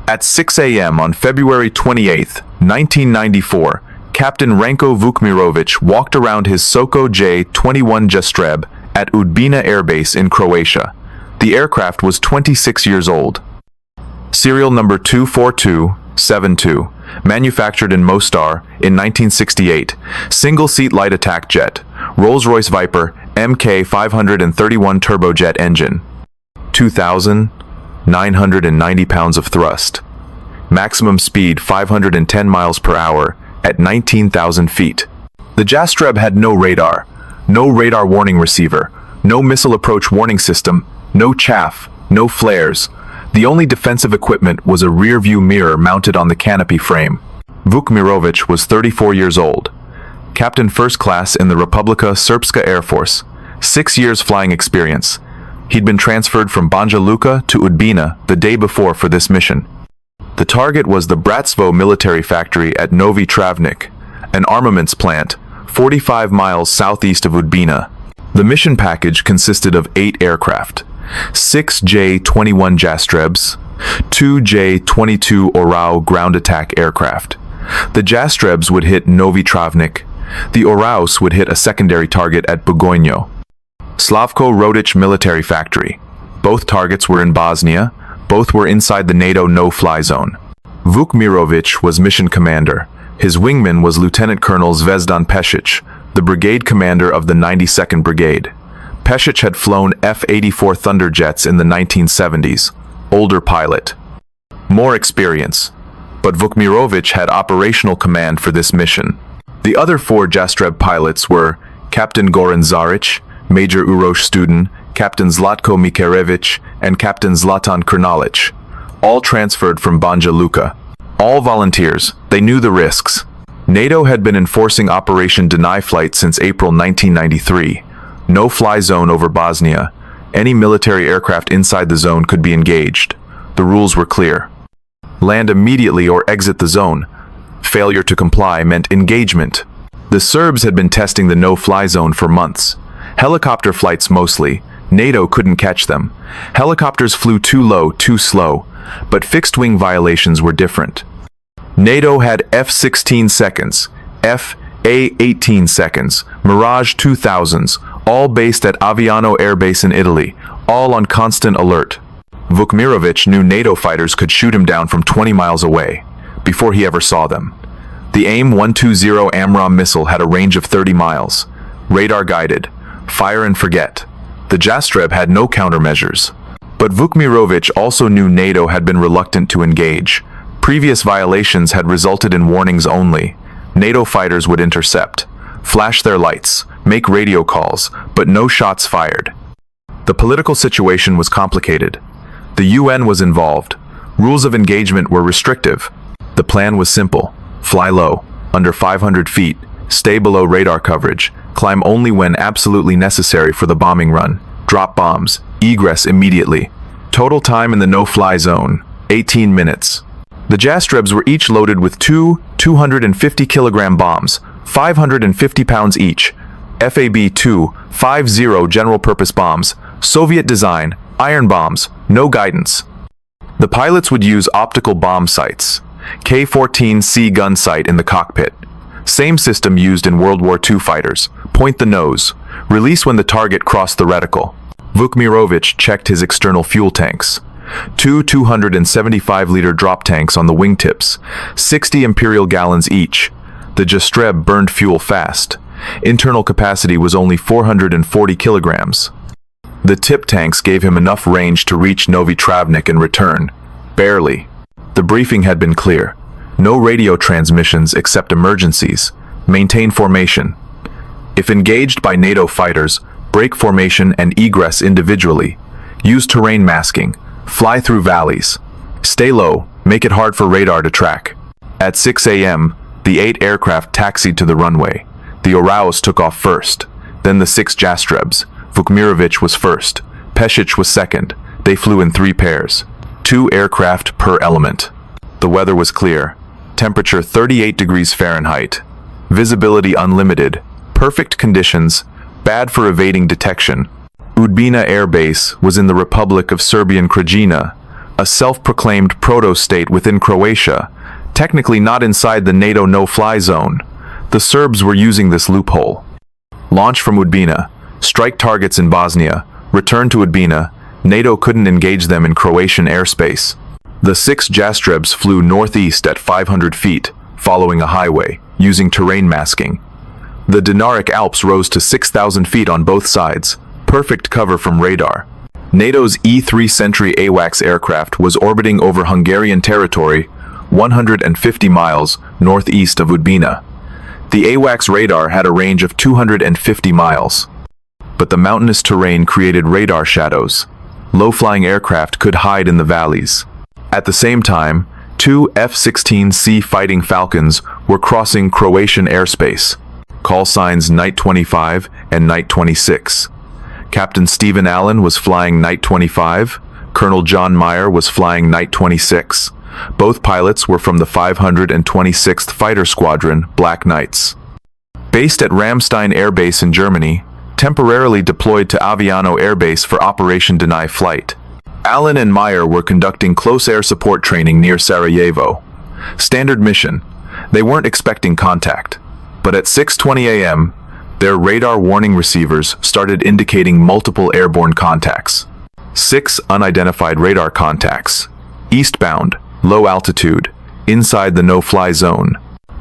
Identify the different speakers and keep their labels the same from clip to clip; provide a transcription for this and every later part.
Speaker 1: At 6 a.m. on February 28, 1994, Captain Ranko Vukmirović walked around his Soko J-21 Jastreb at Udbina Air Base in Croatia. The aircraft was 26 years old. Serial number 24272, manufactured in Mostar in 1968, single-seat light attack jet, Rolls-Royce Viper Mk531 turbojet engine. 2,990 pounds of thrust. Maximum speed 510 miles per hour at 19,000 feet. The Jastreb had no radar warning receiver, no missile approach warning system, no chaff, no flares. The only defensive equipment was a rear-view mirror mounted on the canopy frame. Vukmirović was 34 years old. Captain First Class in the Republika Srpska Air Force. 6 years flying experience. He'd been transferred from Banja Luka to Udbina the day before for this mission. The target was the Bratstvo military factory at Novi Travnik, an armaments plant 45 miles southeast of Udbina. The mission package consisted of 8 aircraft, 6 J-21 Jastrebs, 2 J-22 AMRAAM ground attack aircraft. The Jastrebs would hit Novi Travnik. The AMRAAM would hit a secondary target at Bugojno. Slavko Rodić military factory. Both targets were in Bosnia. Both were inside the NATO no-fly zone. Vukmirović was mission commander. His wingman was Lieutenant Colonel Zvezdan Pešić, the brigade commander of the 92nd Brigade. Pešić had flown F-84 Thunderjets in the 1970s. Older pilot. More experience. But Vukmirović had operational command for this mission. The other 4 Jastreb pilots were Captain Goran Zarić, Major Uroš Studin, Captain Zlatko Mikerević, and Captain Zlatan Krnalić, all transferred from Banja Luka. All volunteers, they knew the risks. NATO had been enforcing Operation Deny Flight since April 1993. No fly zone over Bosnia. Any military aircraft inside the zone could be engaged. The rules were clear. Land immediately or exit the zone. Failure to comply meant engagement. The Serbs had been testing the no-fly zone for months. Helicopter flights mostly. NATO couldn't catch them. Helicopters flew too low, too slow. But fixed-wing violations were different. NATO had F-16 seconds, F-A-18 seconds, Mirage 2000s, all based at Aviano Air Base in Italy, all on constant alert. Vukmirović knew NATO fighters could shoot him down from 20 miles away, before he ever saw them. The AIM-120 AMRAAM missile had a range of 30 miles. Radar-guided. Fire and forget. The Jastreb had no countermeasures. But Vukmirović also knew NATO had been reluctant to engage. Previous violations had resulted in warnings only. NATO fighters would intercept, flash their lights, make radio calls, but no shots fired. The political situation was complicated. The UN was involved. Rules of engagement were restrictive. The plan was simple. Fly low, under 500 feet, stay below radar coverage, climb only when absolutely necessary for the bombing run, drop bombs, egress immediately. Total time in the no-fly zone, 18 minutes. The Jastrebs were each loaded with 2 250-kilogram bombs, 550 pounds each, FAB-250 general-purpose bombs, Soviet design, iron bombs, no guidance. The pilots would use optical bomb sights, K-14C gun sight in the cockpit. Same system used in World War II fighters. Point the nose. Release when the target crossed the reticle. Vukmirović checked his external fuel tanks. 2 275-liter drop tanks on the wingtips, 60 imperial gallons each. The Jastreb burned fuel fast. Internal capacity was only 440 kilograms. The tip tanks gave him enough range to reach Novi Travnik and return. Barely. The briefing had been clear. No radio transmissions except emergencies. Maintain formation. If engaged by NATO fighters, break formation and egress individually. Use terrain masking. Fly through valleys. Stay low. Make it hard for radar to track. At 6 a.m., the 8 aircraft taxied to the runway. The AMRAAM took off first. Then the 6 Jastrebs. Vukmirović was first. Pešić was second. They flew in 3 pairs. 2 aircraft per element. The weather was clear. Temperature 38 degrees Fahrenheit. Visibility unlimited. Perfect conditions. Bad for evading detection. Udbina Air Base was in the Republic of Serbian Krajina. a self-proclaimed proto-state within Croatia, technically not inside the NATO no-fly zone. The Serbs were using this loophole. Launch from Udbina, strike targets in Bosnia, return to Udbina. NATO couldn't engage them in Croatian airspace. The 6 Jastrebs flew northeast at 500 feet, following a highway, using terrain masking. The Dinaric Alps rose to 6,000 feet on both sides, perfect cover from radar. NATO's E-3 Sentry AWACS aircraft was orbiting over Hungarian territory, 150 miles northeast of Udbina. The AWACS radar had a range of 250 miles. But the mountainous terrain created radar shadows. Low-flying aircraft could hide in the valleys. At the same time, 2 F-16C Fighting Falcons were crossing Croatian airspace. Call signs Night 25 and Night 26. Captain Stephen Allen was flying Night 25. Colonel John Meyer was flying Night 26. Both pilots were from the 526th Fighter Squadron, Black Knights. Based at Ramstein Air Base in Germany, temporarily deployed to Aviano Air Base for Operation Deny Flight. Allen and Meyer were conducting close air support training near Sarajevo. Standard mission. They weren't expecting contact. But at 6:20 a.m., their radar warning receivers started indicating multiple airborne contacts. 6 unidentified radar contacts. Eastbound, low altitude, inside the no-fly zone.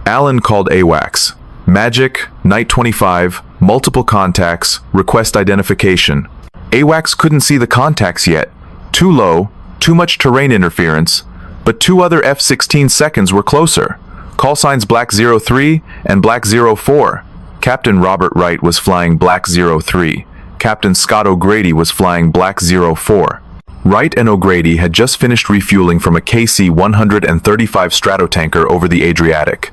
Speaker 1: Allen called AWACS. Magic, Night 25, multiple contacts, request identification. AWACS couldn't see the contacts yet. Too low, too much terrain interference, but 2 other F-16 seconds were closer. Call signs Black 03 and Black 04. Captain Robert Wright was flying Black 03. Captain Scott O'Grady was flying Black 04. Wright and O'Grady had just finished refueling from a KC-135 Stratotanker over the Adriatic.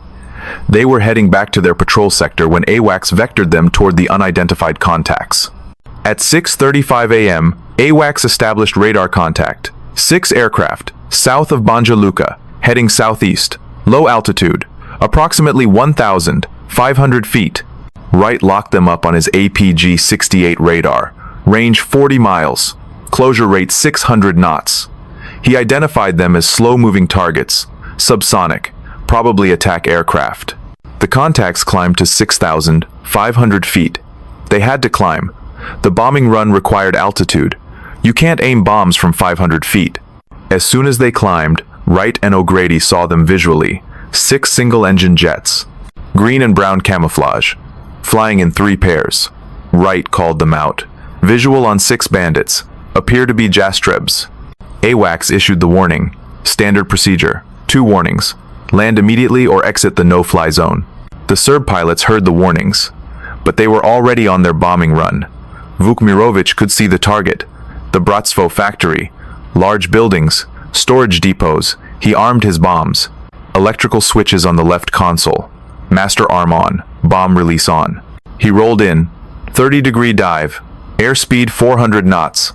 Speaker 1: They were heading back to their patrol sector when AWACS vectored them toward the unidentified contacts. At 6:35 a.m., AWACS established radar contact. 6 aircraft, south of Banja Luka, heading southeast, low altitude, approximately 1,500 feet. Wright locked them up on his APG-68 radar, range 40 miles, closure rate 600 knots. He identified them as slow-moving targets, subsonic, probably attack aircraft. The contacts climbed to 6,500 feet. They had to climb. The bombing run required altitude. You can't aim bombs from 500 feet. As soon as they climbed, Wright and O'Grady saw them visually. 6 single-engine jets. Green and brown camouflage. Flying in 3 pairs. Wright called them out. Visual on 6 bandits. Appear to be Jastrebs. AWACS issued the warning. Standard procedure. 2 warnings. Land immediately or exit the no-fly zone. The Serb pilots heard the warnings, but they were already on their bombing run. Vukmirović could see the target, the Bratstvo factory, large buildings, storage depots. He armed his bombs. Electrical switches on the left console. Master arm on, bomb release on. He rolled in, 30-degree dive, airspeed 400 knots.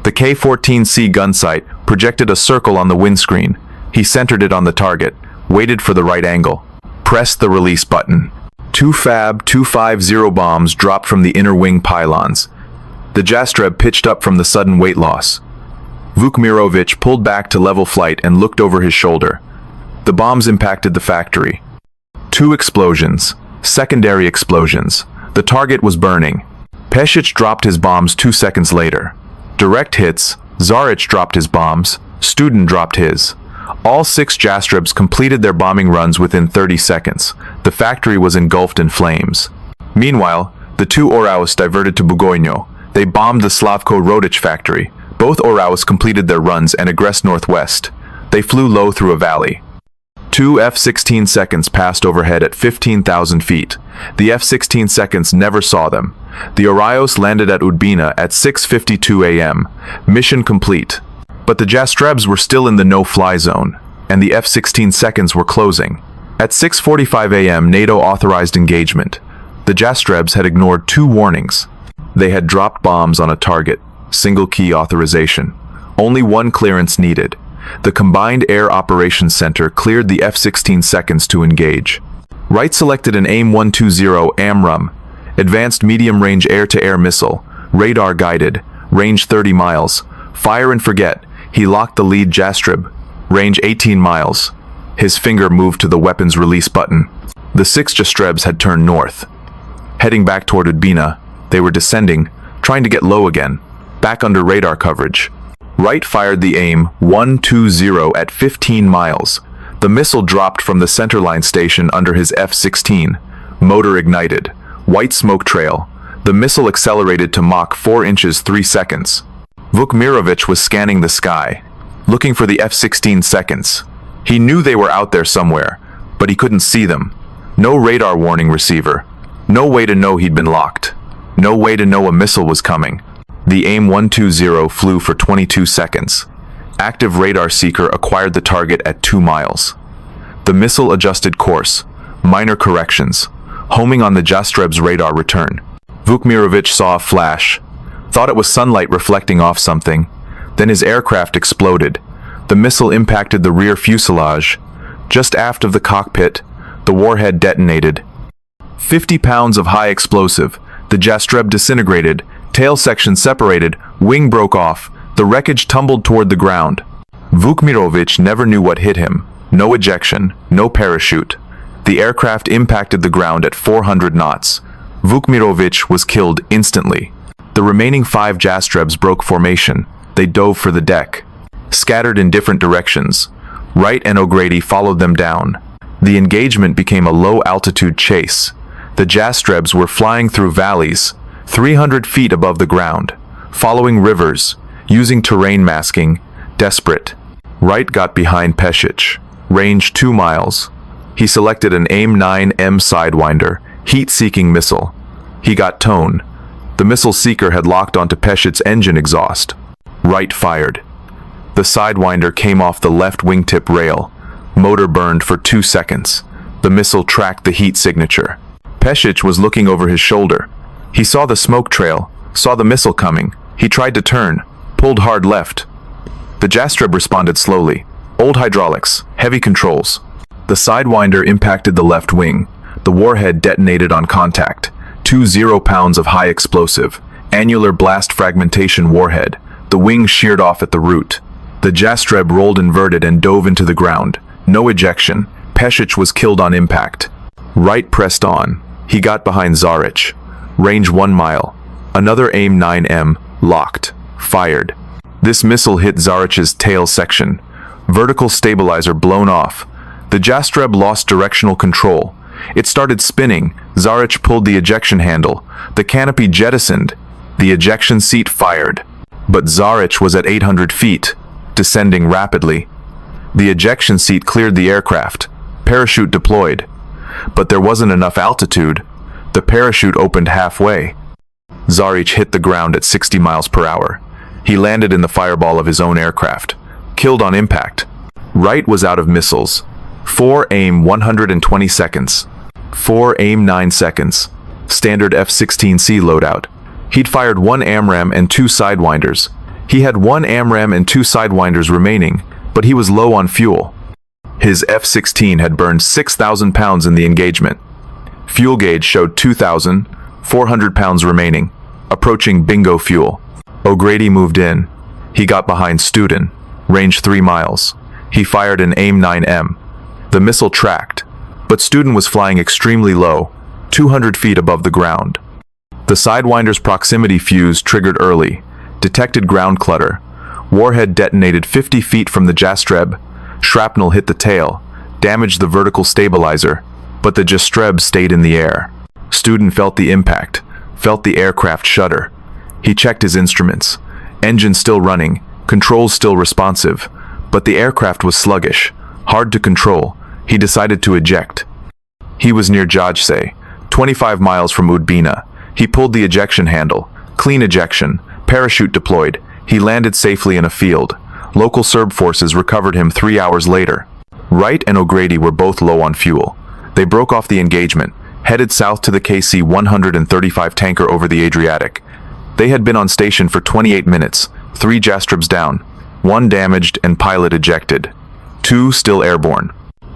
Speaker 1: The K-14C gun sight projected a circle on the windscreen. He centered it on the target, waited for the right angle, pressed the release button. 2 Fab 250 bombs dropped from the inner wing pylons. The Jastreb pitched up from the sudden weight loss. Vukmirović pulled back to level flight and looked over his shoulder. The bombs impacted the factory. 2 explosions, secondary explosions. The target was burning. Pešić dropped his bombs 2 seconds later. Direct hits, Zarić dropped his bombs, Student dropped his. All 6 Jastrebs completed their bombing runs within 30 seconds. The factory was engulfed in flames. Meanwhile, the 2 Oraus diverted to Bugojno. They bombed the Slavko Rodić factory. Both Oraus completed their runs and egressed northwest. They flew low through a valley. 2 F-16 seconds passed overhead at 15,000 feet. The F-16 seconds never saw them. The Oraus landed at Udbina at 6:52 a.m. Mission complete. But the Jastrebs were still in the no-fly zone, and the F-16 seconds were closing. At 6:45 a.m., NATO authorized engagement. The Jastrebs had ignored 2 warnings. They had dropped bombs on a target, single key authorization. Only 1 clearance needed. The Combined Air Operations Center cleared the F-16 seconds to engage. Wright selected an AIM-120 AMRAAM, advanced medium-range air-to-air missile, radar-guided, range 30 miles, fire and forget. He locked the lead Jastreb, range 18 miles. His finger moved to the weapons release button. The 6 Jastrebs had turned north. Heading back toward Udbina, they were descending, trying to get low again, back under radar coverage. Wright fired the AIM-120 at 15 miles. The missile dropped from the centerline station under his F-16. Motor ignited. White smoke trail. The missile accelerated to Mach 4 inches 3 seconds. Vukmirović was scanning the sky, looking for the F-16 seconds. He knew they were out there somewhere, but he couldn't see them. No radar warning receiver. No way to know he'd been locked. No way to know a missile was coming. The AIM-120 flew for 22 seconds. Active radar seeker acquired the target at 2 miles. The missile adjusted course. Minor corrections. Homing on the Jastreb's radar return. Vukmirović saw a flash. Thought it was sunlight reflecting off something. Then his aircraft exploded. The missile impacted the rear fuselage. Just aft of the cockpit, the warhead detonated. 50 pounds of high explosive. The Jastreb disintegrated. Tail section separated. Wing broke off. The wreckage tumbled toward the ground. Vukmirović never knew what hit him. No ejection. No parachute. The aircraft impacted the ground at 400 knots. Vukmirović was killed instantly. The remaining 5 Jastrebs broke formation. They dove for the deck. Scattered in different directions. Wright and O'Grady followed them down. The engagement became a low-altitude chase. The Jastrebs were flying through valleys, 300 feet above the ground, following rivers, using terrain masking, desperate. Wright got behind Pešić, range 2 miles. He selected an AIM-9 Sidewinder, heat-seeking missile. He got tone. The missile seeker had locked onto Pešić's engine exhaust. Wright fired. The Sidewinder came off the left wingtip rail. Motor burned for 2 seconds. The missile tracked the heat signature. Pešić was looking over his shoulder. He saw the smoke trail, saw the missile coming. He tried to turn, pulled hard left. The Jastreb responded slowly. Old hydraulics, heavy controls. The Sidewinder impacted the left wing. The warhead detonated on contact. 20 pounds of high explosive, annular blast fragmentation warhead. The wing sheared off at the root. The Jastreb rolled inverted and dove into the ground. No ejection. Pešić was killed on impact. Wright pressed on. He got behind Zarić. Range 1 mile. Another AIM-9 locked. Fired. This missile hit Zarić's tail section. Vertical stabilizer blown off. The Jastreb lost directional control. It started spinning. Zarić pulled the ejection handle. The canopy jettisoned. The ejection seat fired. But Zarić was at 800 feet, descending rapidly. The ejection seat cleared the aircraft. Parachute deployed. But there wasn't enough altitude. The parachute opened halfway. Zarić hit the ground at 60 miles per hour. He landed in the fireball of his own aircraft. Killed on impact. Wright was out of missiles. 4 AIM-120 seconds. 4 AIM-9 seconds. Standard F-16C loadout. He'd fired 1 AMRAAM and 2 Sidewinders. He had 1 AMRAAM and 2 Sidewinders remaining, but he was low on fuel. His F-16 had burned 6,000 pounds in the engagement. Fuel gauge showed 2,400 pounds remaining, approaching bingo fuel. O'Grady moved in. He got behind Studin, range 3 miles. He fired an AIM-9. The missile tracked, but Studin was flying extremely low, 200 feet above the ground. The Sidewinder's proximity fuse triggered early, detected ground clutter. Warhead detonated 50 feet from the Jastreb. Shrapnel hit the tail, damaged the vertical stabilizer, but the Jastreb stayed in the air. Studin felt the impact, felt the aircraft shudder. He checked his instruments. Engine still running, controls still responsive, but the aircraft was sluggish, hard to control. He decided to eject. He was near Jajce, 25 miles from Udbina. He pulled the ejection handle. Clean ejection. Parachute deployed. He landed safely in a field. Local Serb forces recovered him 3 hours later. Wright and O'Grady were both low on fuel. They broke off the engagement, headed south to the KC-135 tanker over the Adriatic. They had been on station for 28 minutes, 3 Jastrebs down, 1 damaged and pilot ejected, 2 still airborne.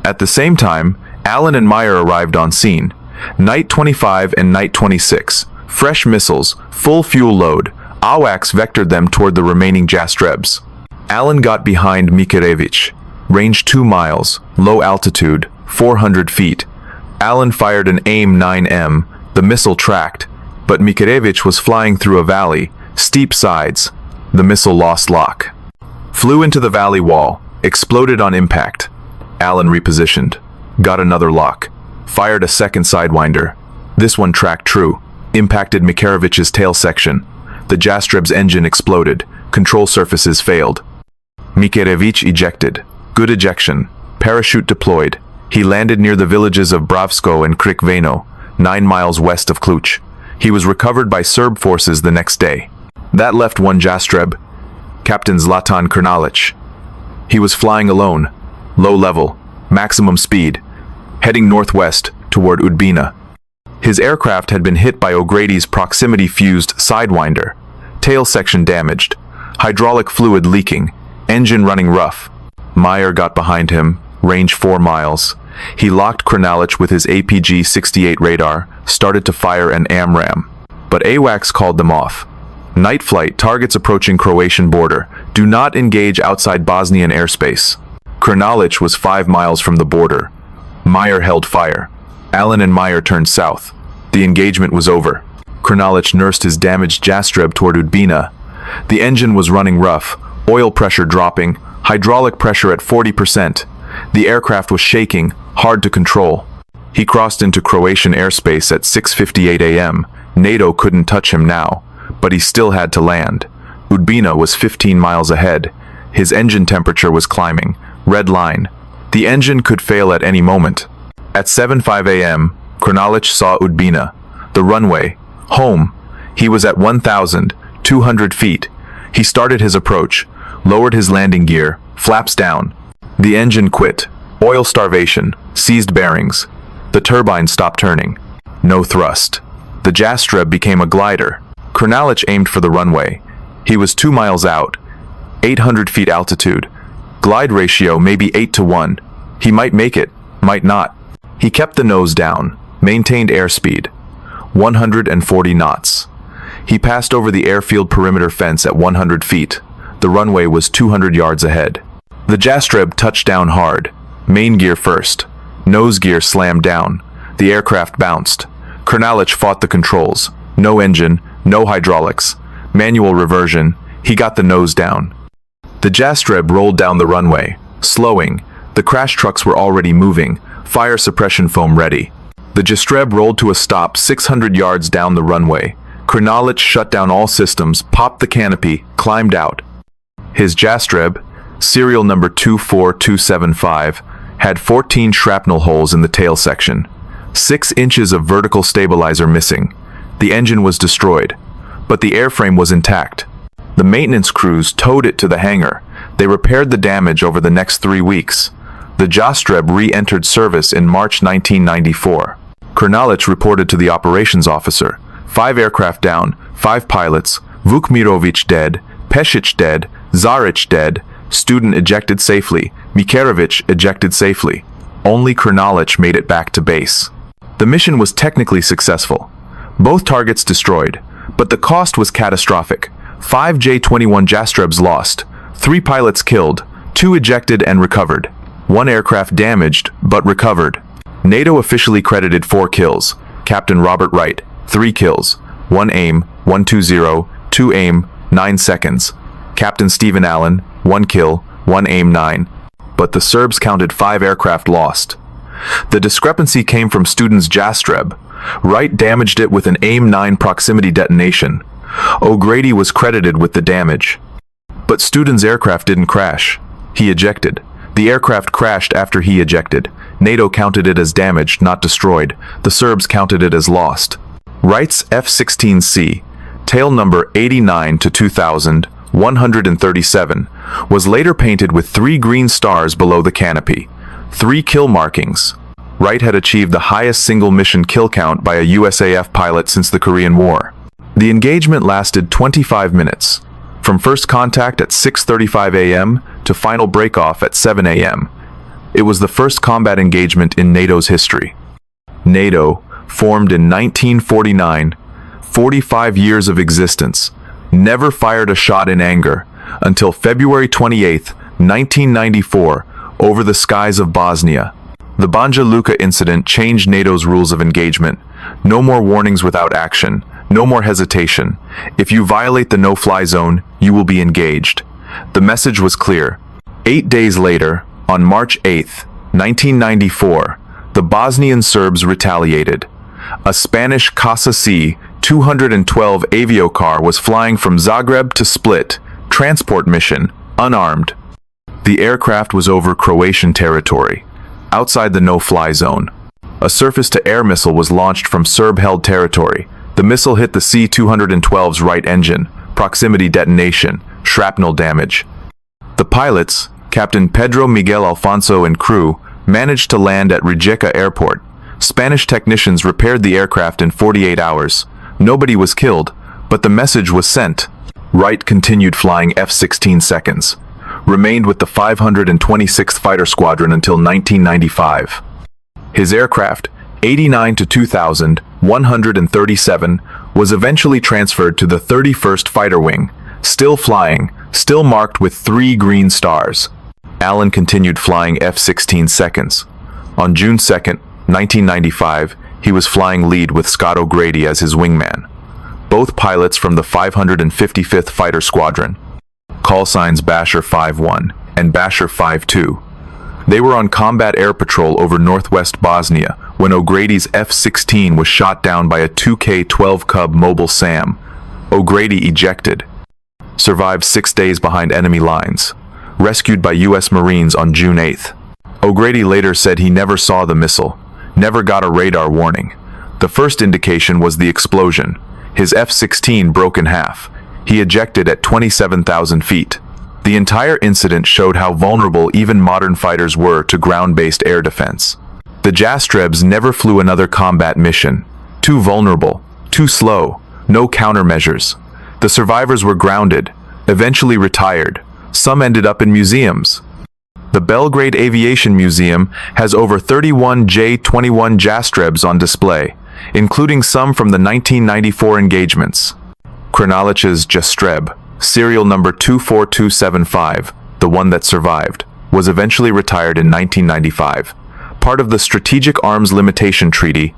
Speaker 1: At the same time, Allen and Meyer arrived on scene. Night 25 and Night 26, fresh missiles, full fuel load. AWACS vectored them toward the remaining Jastrebs. Alan got behind Vukmirović. Range 2 miles, low altitude, 400 feet. Alan fired an AIM-9M, the missile tracked, but Vukmirović was flying through a valley, steep sides. The missile lost lock. Flew into the valley wall, exploded on impact. Alan repositioned, got another lock, fired a second Sidewinder. This one tracked true, impacted Vukmirovic's tail section. The Jastreb's engine exploded, control surfaces failed. Vukmirović ejected. Good ejection. Parachute deployed. He landed near the villages of Bravsko and Krikveno, 9 miles west of Cluj. He was recovered by Serb forces the next day. That left one Jastreb, Captain Zlatan Krnalić. He was flying alone, low level, maximum speed, heading northwest toward Udbina. His aircraft had been hit by O'Grady's proximity-fused Sidewinder. Tail section damaged, hydraulic fluid leaking, engine running rough. Meyer got behind him, range 4 miles. He locked Krnalić with his APG-68 radar, started to fire an AMRAAM. But AWACS called them off. Night flight, targets approaching Croatian border. Do not engage outside Bosnian airspace. Krnalić was 5 miles from the border. Meyer held fire. Alan and Meyer turned south. The engagement was over. Krnalić nursed his damaged Jastreb toward Udbina. The engine was running rough, oil pressure dropping, hydraulic pressure at 40%. The aircraft was shaking, hard to control. He crossed into Croatian airspace at 6:58 a.m. NATO couldn't touch him now, but he still had to land. Udbina was 15 miles ahead. His engine temperature was climbing, red line. The engine could fail at any moment. At 7:05 a.m., Krnalić saw Udbina, the runway, home. He was at 1,200 feet. He started his approach, lowered his landing gear, flaps down. The engine quit. Oil starvation, seized bearings. The turbine stopped turning. No thrust. The Jastreb became a glider. Krnalić aimed for the runway. He was 2 miles out, 800 feet altitude. Glide ratio maybe 8-to-1. He might make it, might not. He kept the nose down, maintained airspeed, 140 knots. He passed over the airfield perimeter fence at 100 feet. The runway was 200 yards ahead. The Jastreb touched down hard. Main gear first. Nose gear slammed down. The aircraft bounced. Krnalić fought the controls. No engine, no hydraulics. Manual reversion. He got the nose down. The Jastreb rolled down the runway, slowing. The crash trucks were already moving, fire suppression foam ready. The Jastreb rolled to a stop 600 yards down the runway. Krnalić shut down all systems, popped the canopy, climbed out. His Jastreb, serial number 24275, had 14 shrapnel holes in the tail section. 6 inches of vertical stabilizer missing. The engine was destroyed, but the airframe was intact. The maintenance crews towed it to the hangar. They repaired the damage over the next 3 weeks. The Jastreb re-entered service in March 1994. Krnalić reported to the operations officer. 5 aircraft down, 5 pilots, Vukmirović dead, Pešić dead, Zarić dead, student ejected safely, Vukmirović ejected safely. Only Krnalić made it back to base. The mission was technically successful. Both targets destroyed, but the cost was catastrophic. 5 J-21 Jastrebs lost, 3 pilots killed, 2 ejected and recovered. 1 aircraft damaged, but recovered. NATO officially credited 4 kills. Captain Robert Wright, 3 kills. 1 AIM-120, 2 AIM, 9 seconds. Captain Stephen Allen, 1 kill, 1 AIM-9. But the Serbs counted 5 aircraft lost. The discrepancy came from students' Jastreb. Wright damaged it with an AIM-9 proximity detonation. O'Grady was credited with the damage. But student's aircraft didn't crash. He ejected. The aircraft crashed after he ejected. NATO counted it as damaged, not destroyed. The Serbs counted it as lost. Wright's F-16C, tail number 89-2137, was later painted with 3 green stars below the canopy. 3 kill markings. Wright had achieved the highest single mission kill count by a USAF pilot since the Korean War. The engagement lasted 25 minutes, from first contact at 6:35 a.m. to final breakoff at 7 a.m. It was the first combat engagement in NATO's history. NATO, formed in 1949, 45 years of existence, never fired a shot in anger, until February 28, 1994, over the skies of Bosnia. The Banja Luka incident changed NATO's rules of engagement. No more warnings without action. No more hesitation. If you violate the no-fly zone, you will be engaged. The message was clear. 8 days later, on March 8, 1994, the Bosnian Serbs retaliated. A Spanish Casa C-212 aviocar was flying from Zagreb to Split, transport mission, unarmed. The aircraft was over Croatian territory, outside the no-fly zone. A surface-to-air missile was launched from Serb-held territory. The missile hit the C-212's right engine, proximity detonation, shrapnel damage. The pilots, Captain Pedro Miguel Alfonso and crew, managed to land at Rijeka Airport. Spanish technicians repaired the aircraft in 48 hours. Nobody was killed, but the message was sent. Wright continued flying F-16 seconds, remained with the 526th Fighter Squadron until 1995. His aircraft, 89 to 2,137, was eventually transferred to the 31st Fighter Wing, still flying, still marked with 3 green stars. Allen continued flying F-16 seconds. On June 2, 1995, he was flying lead with Scott O'Grady as his wingman. Both pilots from the 555th Fighter Squadron. Call signs Basher 5-1 and Basher 5-2. They were on combat air patrol over northwest Bosnia when O'Grady's F-16 was shot down by a 2K-12 Cub Mobile SAM. O'Grady ejected. Survived 6 days behind enemy lines. Rescued by U.S. Marines on June 8. O'Grady later said he never saw the missile, never got a radar warning. The first indication was the explosion. His F-16 broke in half. He ejected at 27,000 feet. The entire incident showed how vulnerable even modern fighters were to ground-based air defense. The Jastrebs never flew another combat mission. Too vulnerable, too slow, no countermeasures. The survivors were grounded, eventually retired. Some ended up in museums. The Belgrade Aviation Museum has over 31 J-21 Jastrebs on display, including some from the 1994 engagements. Croatia's Jastreb, serial number 24275, the one that survived, was eventually retired in 1995. Part of the Strategic Arms Limitation Treaty,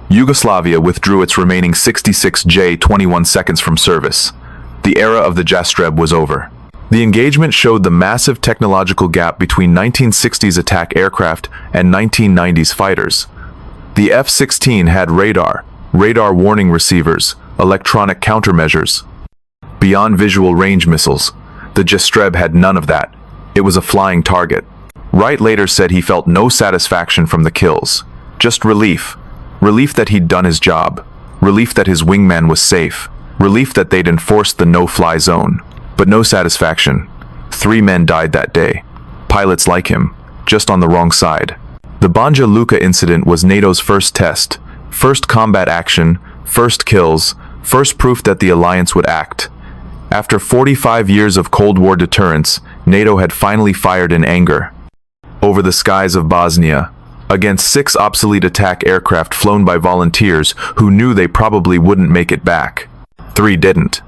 Speaker 1: Yugoslavia withdrew its remaining 66 J-21 seconds from service. The era of the Jastreb was over. The engagement showed the massive technological gap between 1960s attack aircraft and 1990s fighters. The F-16 had radar warning receivers, electronic countermeasures. Beyond visual range missiles, the Jastreb had none of that. It was a flying target. Wright later said he felt no satisfaction from the kills, just relief. Relief that he'd done his job. Relief that his wingman was safe. Relief that they'd enforced the no-fly zone. But no satisfaction. 3 men died that day. Pilots like him, just on the wrong side. The Banja Luka incident was NATO's first test, first combat action, first kills, first proof that the alliance would act. After 45 years of Cold War deterrence, NATO had finally fired in anger. Over the skies of Bosnia, against 6 obsolete attack aircraft flown by volunteers who knew they probably wouldn't make it back. 3 didn't.